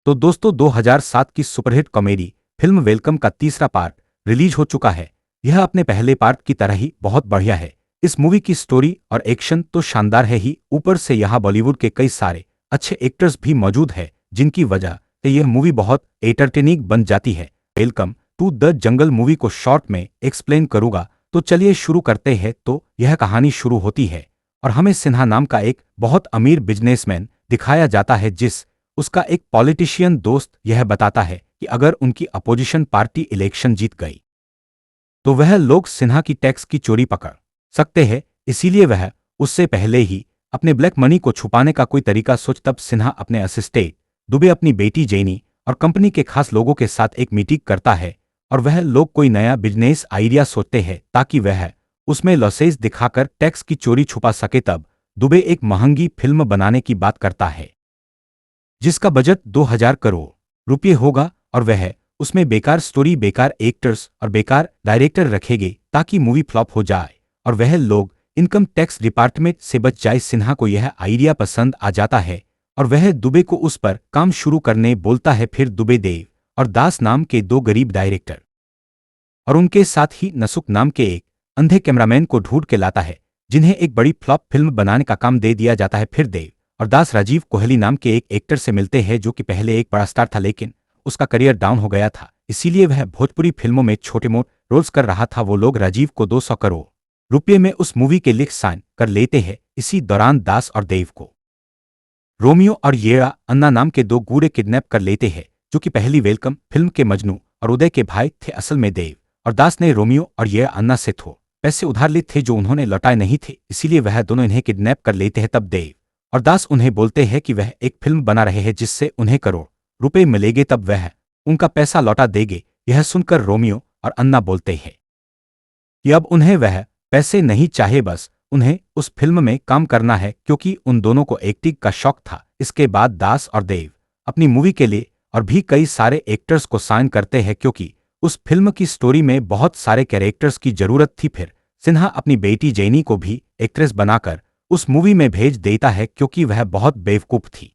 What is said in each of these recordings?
तो दोस्तों 2007 की सुपरहिट कॉमेडी फिल्म वेलकम का तीसरा पार्ट रिलीज हो चुका है। यह अपने पहले पार्ट की तरह ही बहुत बढ़िया है। इस मूवी की स्टोरी और एक्शन तो शानदार है ही, ऊपर से यहाँ बॉलीवुड के कई सारे अच्छे एक्टर्स भी मौजूद है, जिनकी वजह से यह मूवी बहुत एंटरटेनिंग बन जाती है। Welcome to the jungle movie को शॉर्ट में एक्सप्लेन करूंगा, तो चलिए शुरू करते हैं। तो यह कहानी शुरू होती है और हमें सिन्हा नाम का एक बहुत अमीर बिजनेसमैन दिखाया जाता है, जिस उसका एक पॉलिटिशियन दोस्त यह बताता है कि अगर उनकी अपोजिशन पार्टी इलेक्शन जीत गई तो वह लोग सिन्हा की टैक्स की चोरी पकड़ सकते हैं। इसीलिए वह उससे पहले ही अपने ब्लैक मनी को छुपाने का कोई तरीका सोच तब सिन्हा अपने असिस्टेंट दुबे, अपनी बेटी जेनी और कंपनी के खास लोगों के साथ एक मीटिंग करता है और वह लोग कोई नया बिजनेस आइडिया सोचते हैं ताकि वह उसमें लॉसेस दिखाकर टैक्स की चोरी छुपा सके। तब दुबे एक महंगी फिल्म बनाने की बात करता है जिसका बजट 2000 करोड़ रुपये होगा और वह उसमें बेकार स्टोरी, बेकार एक्टर्स और बेकार डायरेक्टर रखेंगे ताकि मूवी फ्लॉप हो जाए और वह लोग इनकम टैक्स डिपार्टमेंट से बच जाए। सिन्हा को यह आइडिया पसंद आ जाता है और वह दुबे को उस पर काम शुरू करने बोलता है। फिर दुबे देव और दास नाम के दो गरीब डायरेक्टर और उनके साथ ही नसुक नाम के एक अंधे कैमरामैन को ढूंढ के लाता है, जिन्हें एक बड़ी फ्लॉप फिल्म बनाने का काम दे दिया जाता है। फिर देव और दास राजीव कोहली नाम के एक एक्टर से मिलते हैं, जो कि पहले एक बड़ा स्टार था लेकिन उसका करियर डाउन हो गया था, इसीलिए वह भोजपुरी फिल्मों में छोटे मोटे रोल्स कर रहा था। वो लोग राजीव को 200 करोड़ रुपये में उस मूवी के लिए साइन कर लेते हैं। इसी दौरान दास और देव को रोमियो और येरा अन्ना नाम के दो गूढ़े किडनैप कर लेते हैं, जो कि पहली वेलकम फिल्म के मजनू और उदय के भाई थे। असल में देव और दास ने रोमियो और येरा अन्ना से पैसे उधार लिए थे जो उन्होंने लौटाए नहीं थे, इसीलिए वह दोनों इन्हें किडनैप कर लेते हैं। तब देव और दास उन्हें बोलते हैं कि वह एक फिल्म बना रहे हैं जिससे उन्हें करोड़ रुपए मिलेंगे, तब वह उनका पैसा लौटा देंगे। यह सुनकर रोमियो और अन्ना बोलते हैं कि अब उन्हें वह पैसे नहीं चाहे, बस उन्हें उस फिल्म में काम करना है, क्योंकि उन दोनों को एक्टिंग का शौक था। इसके बाद दास और देव अपनी मूवी के लिए और भी कई सारे एक्टर्स को साइन करते हैं, क्योंकि उस फिल्म की स्टोरी में बहुत सारे कैरेक्टर्स की जरूरत थी। फिर सिन्हा अपनी बेटी जेनी को भी एक्ट्रेस बनाकर उस मूवी में भेज देता है, क्योंकि वह बहुत बेवकूफ थी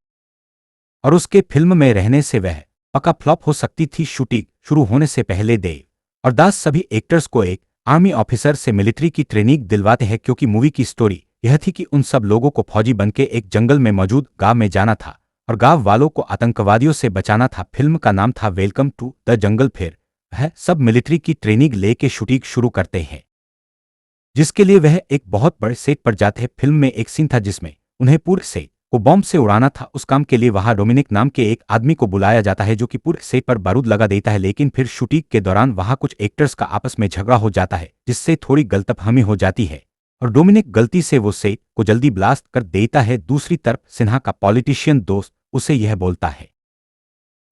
और उसके फिल्म में रहने से वह पक्का फ्लॉप हो सकती थी। शूटिंग शुरू होने से पहले देव और दास सभी एक्टर्स को एक आर्मी ऑफिसर से मिलिट्री की ट्रेनिंग दिलवाते हैं, क्योंकि मूवी की स्टोरी यह थी कि उन सब लोगों को फौजी बनके एक जंगल में मौजूद गांव में जाना था और गांव वालों को आतंकवादियों से बचाना था। फिल्म का नाम था वेलकम टू द जंगल। फिर वह सब मिलिट्री की ट्रेनिंग लेके शूटिंग शुरू करते हैं, जिसके लिए वह एक बहुत बड़े सेट पर जाते हैं। फिल्म में एक सीन था जिसमें उन्हें पूरे सेट को बॉम्ब से उड़ाना था। उस काम के लिए वहां डोमिनिक नाम के एक आदमी को बुलाया जाता है, जो कि पूरे सेट पर बारूद लगा देता है। लेकिन फिर शूटिंग के दौरान वहां कुछ एक्टर्स का आपस में झगड़ा हो जाता है, जिससे थोड़ी गलतफहमी हो जाती है और डोमिनिक गलती से वो सेट को जल्दी ब्लास्ट कर देता है। दूसरी तरफ सिन्हा का पॉलिटिशियन दोस्त उसे यह बोलता है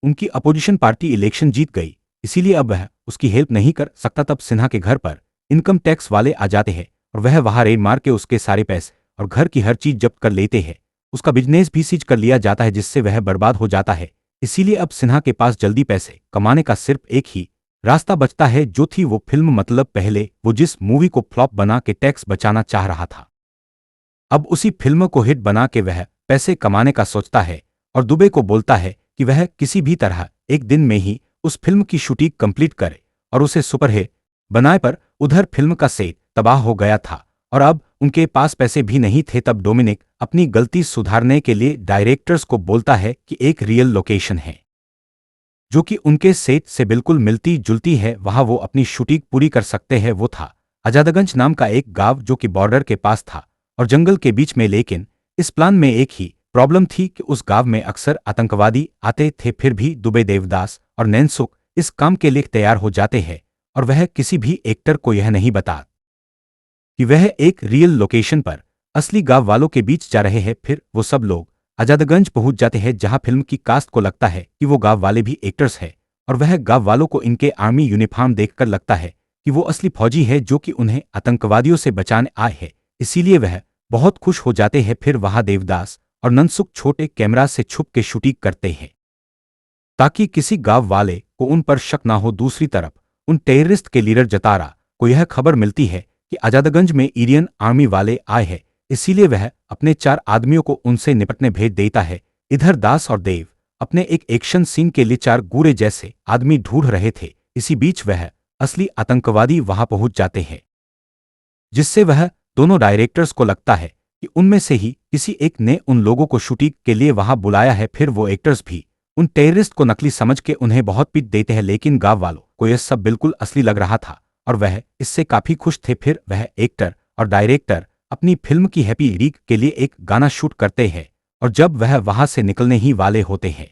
उनकी अपोजिशन पार्टी इलेक्शन जीत गई, इसीलिए अब वह उसकी हेल्प नहीं कर सकता। तब सिन्हा के घर पर इनकम टैक्स वाले आ जाते हैं और वह वहां रेड मार के उसके सारे पैसे और घर की हर चीज जब्त कर लेते हैं। उसका बिजनेस भी सीज कर लिया जाता है, जिससे वह बर्बाद हो जाता है। इसीलिए अब सिन्हा के पास जल्दी पैसे कमाने का सिर्फ एक ही रास्ता बचता है, जो थी वो फिल्म, मतलब पहले वो जिस मूवी को फ्लॉप बना के टैक्स बचाना चाह रहा था, अब उसी फिल्म को हिट बना के वह पैसे कमाने का सोचता है और दुबे को बोलता है कि वह किसी भी तरह एक दिन में ही उस फिल्म की शूटिंग कंप्लीट करे और उसे सुपरहिट बनाए। पर उधर फिल्म का सेट तबाह हो गया था और अब उनके पास पैसे भी नहीं थे। तब डोमिनिक अपनी गलती सुधारने के लिए डायरेक्टर्स को बोलता है कि एक रियल लोकेशन है जो कि उनके सेट से बिल्कुल मिलती जुलती है, वहां वो अपनी शूटिंग पूरी कर सकते हैं। वो था आजादगंज नाम का एक गांव, जो कि बॉर्डर के पास था और जंगल के बीच में। लेकिन इस प्लान में एक ही प्रॉब्लम थी कि उस गांव में अक्सर आतंकवादी आते थे। फिर भी दुबे, देवदास और नैनसुख इस काम के लिए तैयार हो जाते हैं और वह किसी भी एक्टर को यह नहीं बता कि वह एक रियल लोकेशन पर असली गांव वालों के बीच जा रहे हैं। फिर वो सब लोग आजादगंज पहुंच जाते हैं, जहां फिल्म की कास्ट को लगता है कि वो गांव वाले भी एक्टर्स हैं और वह गांव वालों को इनके आर्मी यूनिफॉर्म देखकर लगता है कि वो असली फौजी है, जो कि उन्हें आतंकवादियों से बचाने आए हैं। इसीलिए वह बहुत खुश हो जाते हैं। फिर वहां देवदास और ननसुख छोटे कैमरा से छुप के शूटिंग करते हैं ताकि किसी गांव वाले को उन पर शक ना हो। दूसरी तरफ उन टेररिस्ट के लीडर जतारा को यह खबर मिलती है कि आजादगंज में इंडियन आर्मी वाले आए हैं, इसीलिए वह अपने 4 आदमियों को उनसे निपटने भेज देता है। इधर दास और देव अपने एक एक्शन सीन के लिए 4 गूरे जैसे आदमी ढूंढ रहे थे। इसी बीच वह असली आतंकवादी वहां पहुंच जाते हैं, जिससे वह दोनों डायरेक्टर्स को लगता है कि उनमें से ही किसी एक ने उन लोगों को शूटिंग के लिए वहां बुलाया है। फिर वो एक्टर्स भी उन टेररिस्ट को नकली समझ के उन्हें बहुत पीट देते हैं, लेकिन गांव वालों को यह सब बिल्कुल असली लग रहा था और वह इससे काफी खुश थे। फिर वह एक्टर और डायरेक्टर अपनी फिल्म की हैप्पी रीक के लिए एक गाना शूट करते हैं और जब वह वहां से निकलने ही वाले होते हैं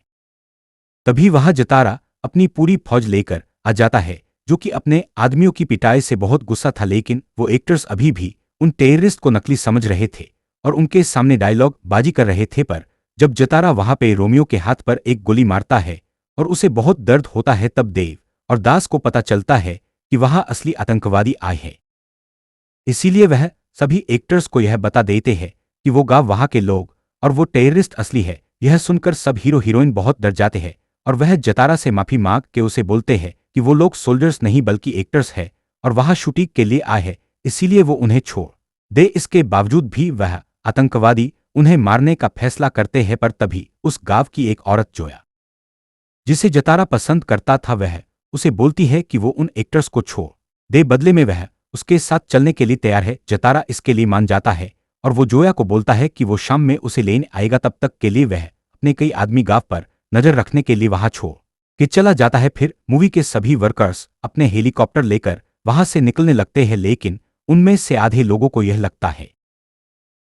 तभी वहां जतारा अपनी पूरी फौज लेकर आ जाता है, जो कि अपने आदमियों की पिटाई से बहुत गुस्सा था। लेकिन वो एक्टर्स अभी भी उन टेररिस्ट को नकली समझ रहे थे और उनके सामने डायलॉग बाजी कर रहे थे। पर जब जतारा वहां पे रोमियो के हाथ पर एक गोली मारता है और उसे बहुत दर्द होता है, तब देव और दास को पता चलता है कि वहां असली आतंकवादी आए हैं। इसीलिए वह सभी एक्टर्स को यह बता देते हैं कि वो गांव वहां के लोग और वो टेररिस्ट असली है। यह सुनकर सब हीरो हीरोइन बहुत डर जाते हैं और वह जतारा से माफी मांग के उसे बोलते हैं कि वो लोग सोल्जर्स नहीं बल्कि एक्टर्स हैं और वहां शूटिंग के लिए आए हैं, इसीलिए वो उन्हें छोड़ दे। इसके बावजूद भी वह आतंकवादी उन्हें मारने का फैसला करते हैं। पर तभी उस गांव की एक औरत जोया, जिसे जतारा पसंद करता था, वह उसे बोलती है कि वो उन एक्टर्स को छोड़ दे, बदले में वह उसके साथ चलने के लिए तैयार है। जतारा इसके लिए मान जाता है और वो जोया को बोलता है कि वो शाम में उसे लेने आएगा। तब तक के लिए वह अपने कई आदमी गांव पर नजर रखने के लिए वहां छोड़ के चला जाता है। फिर मूवी के सभी वर्कर्स अपने हेलीकॉप्टर लेकर वहां से निकलने लगते हैं, लेकिन उनमें से आधे लोगों को यह लगता है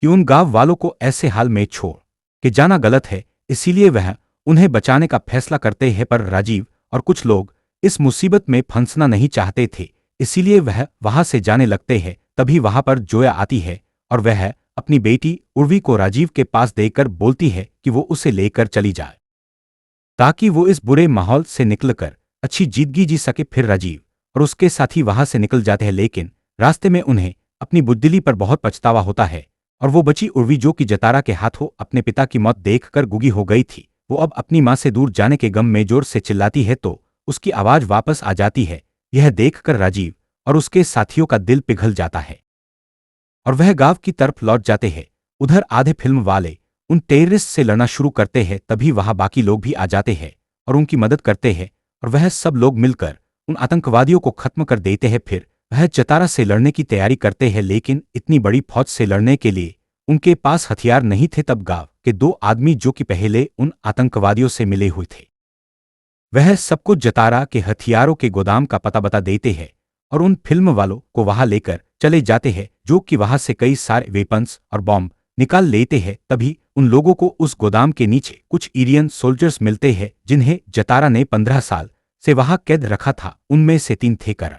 कि उन गांव वालों को ऐसे हाल में छोड़ के जाना गलत है, इसीलिए वह उन्हें बचाने का फैसला करते हैं। पर राजीव और कुछ लोग इस मुसीबत में फंसना नहीं चाहते थे, इसीलिए वह वहां से जाने लगते हैं। तभी वहां पर जोया आती है और वह अपनी बेटी उर्वी को राजीव के पास देकर बोलती है कि वो उसे लेकर चली जाए ताकि वो इस बुरे माहौल से निकलकर अच्छी जिंदगी जी सके। फिर राजीव और उसके साथी वहां से निकल जाते हैं, लेकिन रास्ते में उन्हें अपनी बुद्धिली पर बहुत पछतावा होता है और वो बची उर्वी, जो कि जतारा के हाथों अपने पिता की मौत देखकर गुगी हो गई थी, वो अब अपनी मां से दूर जाने के गम में जोर से चिल्लाती है तो उसकी आवाज वापस आ जाती है। यह देखकर राजीव और उसके साथियों का दिल पिघल जाता है और वह गांव की तरफ लौट जाते हैं। उधर आधे फिल्म वाले उन टेररिस्ट से लड़ना शुरू करते हैं, तभी वहां बाकी लोग भी आ जाते हैं और उनकी मदद करते हैं और वह सब लोग मिलकर उन आतंकवादियों को खत्म कर देते हैं। फिर वह जतारा से लड़ने की तैयारी करते हैं, लेकिन इतनी बड़ी फौज से लड़ने के लिए उनके पास हथियार नहीं थे। तब गांव के 2 आदमी, जो कि पहले उन आतंकवादियों से मिले हुए थे, वह सबको जतारा के हथियारों के गोदाम का पता बता देते हैं और उन फिल्म वालों को वहां लेकर चले जाते हैं, जो कि वहां से कई सारे वेपन्स और बॉम्ब निकाल लेते हैं। तभी उन लोगों को उस गोदाम के नीचे कुछ इरियन सोल्जर्स मिलते हैं, जिन्हें जतारा ने 15 साल से वहां कैद रखा था। उनमें से 3 थे कर्ण,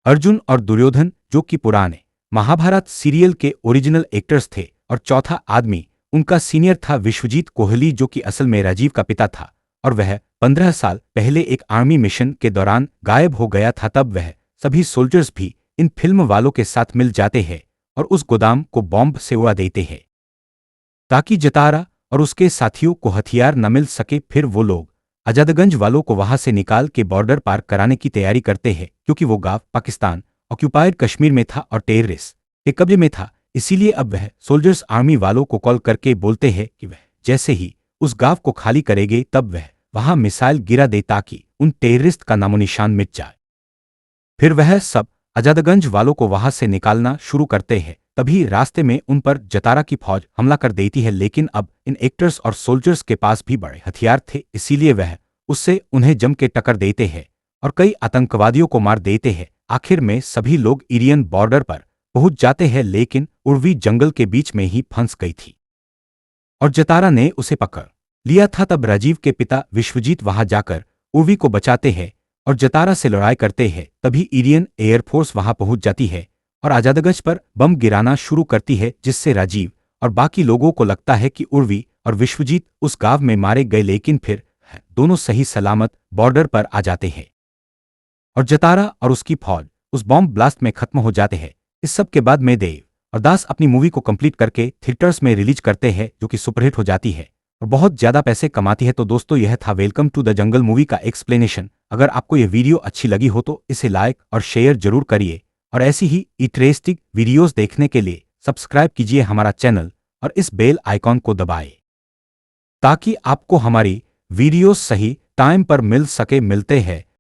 अर्जुन और दुर्योधन, जो कि पुराने महाभारत सीरियल के ओरिजिनल एक्टर्स थे, और चौथा आदमी उनका सीनियर था विश्वजीत कोहली, जो कि असल में राजीव का पिता था और वह 15 साल पहले एक आर्मी मिशन के दौरान गायब हो गया था। तब वह सभी सोल्जर्स भी इन फिल्म वालों के साथ मिल जाते हैं और उस गोदाम को बॉम्ब से उड़ा देते हैं ताकि जतारा और उसके साथियों को हथियार न मिल सके। फिर वो लोग आजादगंज वालों को वहां से निकाल के बॉर्डर पार कराने की तैयारी करते हैं, क्योंकि वो गांव पाकिस्तान ऑक्यूपाइड कश्मीर में था और टेररिस्ट के कब्जे में था। इसीलिए अब वह सोल्जर्स आर्मी वालों को कॉल करके बोलते हैं कि वह जैसे ही उस गांव को खाली करेंगे तब वह वहां मिसाइल गिरा दे ताकि उन टेररिस्ट का नामोनिशान मिट जाए। फिर वह सब आजादगंज वालों को वहां से निकालना शुरू करते हैं। तभी रास्ते में उन पर जतारा की फौज हमला कर देती है, लेकिन अब इन एक्टर्स और सोल्जर्स के पास भी बड़े हथियार थे, इसीलिए वह उससे उन्हें जम के टक्कर देते हैं और कई आतंकवादियों को मार देते हैं। आखिर में सभी लोग इरियन बॉर्डर पर पहुंच जाते हैं, लेकिन उर्वी जंगल के बीच में ही फंस गई थी और जतारा ने उसे पकड़ लिया था। तब राजीव के पिता विश्वजीत वहां जाकर उर्वी को बचाते हैं और जतारा से लड़ाई करते हैं। तभी इरियन एयरफोर्स वहां पहुंच जाती है और आजादगंज पर बम गिराना शुरू करती है, जिससे राजीव और बाकी लोगों को लगता है कि उर्वी और विश्वजीत उस गांव में मारे गए, लेकिन फिर दोनों सही सलामत बॉर्डर पर आ जाते हैं और जतारा और उसकी फौज उस बॉम्ब ब्लास्ट में खत्म हो जाते हैं। इस सब के बाद में देव और दास अपनी मूवी को कंप्लीट करके थिएटर्स में रिलीज करते हैं, जो कि सुपरहिट हो जाती है और बहुत ज्यादा पैसे कमाती है। तो दोस्तों, यह था welcome to the jungle movie का एक्सप्लेनेशन। अगर आपको यह वीडियो अच्छी लगी हो तो इसे लाइक और शेयर जरूर करिए और ऐसी ही इंटरेस्टिंग वीडियोस देखने के लिए सब्सक्राइब कीजिए हमारा चैनल और इस बेल आइकॉन को दबाएं ताकि आपको हमारी वीडियोस सही टाइम पर मिल सके मिलते हैं।